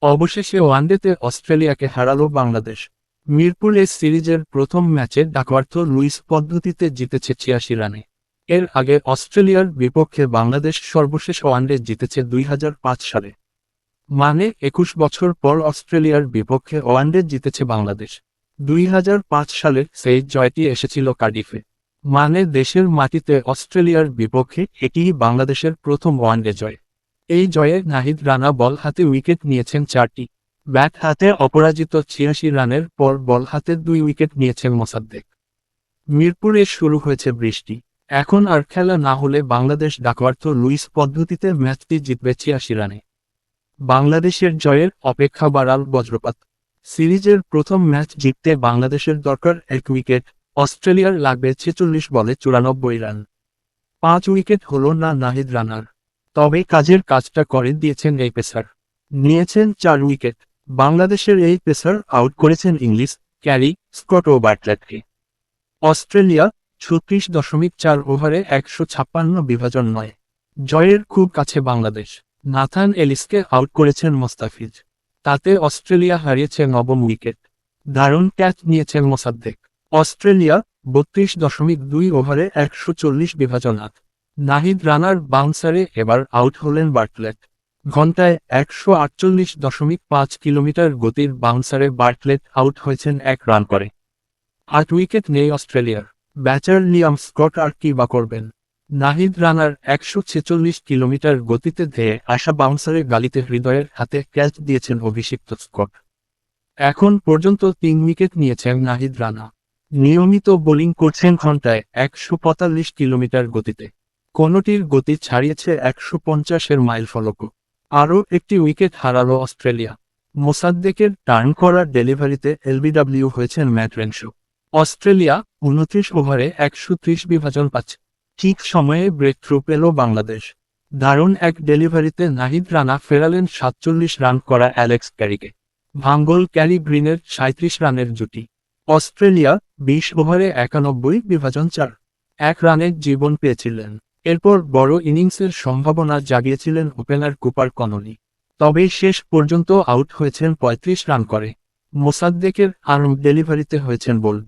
অবশেষে ওয়ানডেতে অস্ট্রেলিয়াকে হারালো বাংলাদেশ। মিরপুরে সিরিজের প্রথম ম্যাচে ডাকওয়ার্থ লুইস পদ্ধতিতে জিতেছে ৮৬ রানে। এর আগে অস্ট্রেলিয়ার বিপক্ষে বাংলাদেশ সর্বশেষ ওয়ানডে জিতেছে ২০০৫ সালে। মানে ২১ বছর পর অস্ট্রেলিয়ার বিপক্ষে ওয়ানডে জিতেছে বাংলাদেশ। ২০০৫ সালের সেই জয়টি এসেছিল কার্ডিফে। মানে দেশের মাটিতে অস্ট্রেলিয়ার বিপক্ষে এটিই বাংলাদেশের প্রথম ওয়ানডে জয়। এই জয়ে নাহিদ রানা বল হাতে উইকেট নিয়েছেন ৪টি। ব্যাট হাতে অপরাজিত ৮৬ রানের পর বল হাতে ২ উইকেট নিয়েছেন মোসাদ্দেক। মিরপুরে শুরু হয়েছে বৃষ্টি। এখন আর খেলা না হলে বাংলাদেশ ডাকওয়ার্থ লুইস পদ্ধতিতে ম্যাচটি জিতবে ৮৬ রানে। বাংলাদেশের জয়ের অপেক্ষা বাড়াল বজ্রপাত। সিরিজের প্রথম ম্যাচ জিততে বাংলাদেশের দরকার ১ উইকেট, অস্ট্রেলিয়ার লাগবে ৪৬ বলে ৯৪ রান। ৫ উইকেট হল না নাহিদ রানার। তবে কাজের কাজটা করে দিয়েছেন এই পেসার। নিয়েছেন ৪ উইকেট। বাংলাদেশের এই পেসার আউট করেছেন ইংলিশ, ক্যারি, স্কট ও বার্টলেটকে। অস্ট্রেলিয়া ৩৬.৪ ওভারে ১৫৬ বিভাজন নয়। জয়ের খুব কাছে বাংলাদেশ। নাথান এলিসকে আউট করেছেন মোস্তাফিজ। তাতে অস্ট্রেলিয়া হারিয়েছে নবম উইকেট। দারুণ ক্যাচ নিয়েছেন মোসাদ্দেক। অস্ট্রেলিয়া ৩২.২ ওভারে ১৪০ বিভাজন ৮। নাহিদ রানার বাউন্সারে এবার আউট হলেন বার্টলেট। ঘণ্টায় ১৪৮.৫ কিলোমিটার গতির বাউন্সারে বার্টলেট আউট হয়েছেন ১ রান করে। ৮ উইকেট নেই অস্ট্রেলিয়ার। ব্যাচার লিয়াম স্কট আর কি বা করবেন। নাহিদ রানার ১৪৬ কিলোমিটার গতিতে ধেয়ে আসা বাউন্সারে গালিতে হৃদয়ের হাতে ক্যাচ দিয়েছেন অভিষিক্ত স্কট। এখন পর্যন্ত ৩ উইকেট নিয়েছেন নাহিদ রানা। নিয়মিত বোলিং করছেন ঘণ্টায় ১৪৫ কিলোমিটার গতিতে। কোনটির গতি ছাড়িয়েছে ১৫০-এর মাইল ফলকও। আরও একটি উইকেট হারালো অস্ট্রেলিয়া। মোসাদ্দেকের টার্ন করা ডেলিভারিতে এলবিডব্লিউ হয়েছেন ম্যাট রেনশো। অস্ট্রেলিয়া ২৯ ওভারে ১৩০ বিভাজন ৫। ঠিক সময়ে ব্রেক থ্রু পেল বাংলাদেশ। দারুণ এক ডেলিভারিতে নাহিদ রানা ফেরালেন ৪৭ রান করা অ্যালেক্স ক্যারিকে। ভাঙ্গল ক্যারি গ্রিনের ৩৭ রানের জুটি। অস্ট্রেলিয়া ২০ ওভারে ৯১ বিভাজন ৪। ১ রানে জীবন পেয়েছিলেন। এরপর বড় ইনিংসের সম্ভাবনা জাগিয়েছিলেন ওপেনার কুপার কনলি। তবে শেষ পর্যন্ত আউট হয়েছেন ৩৫ রান করে। মোসাদ্দেকের আর্ম ডেলিভারিতে হয়েছেন বোল্ড।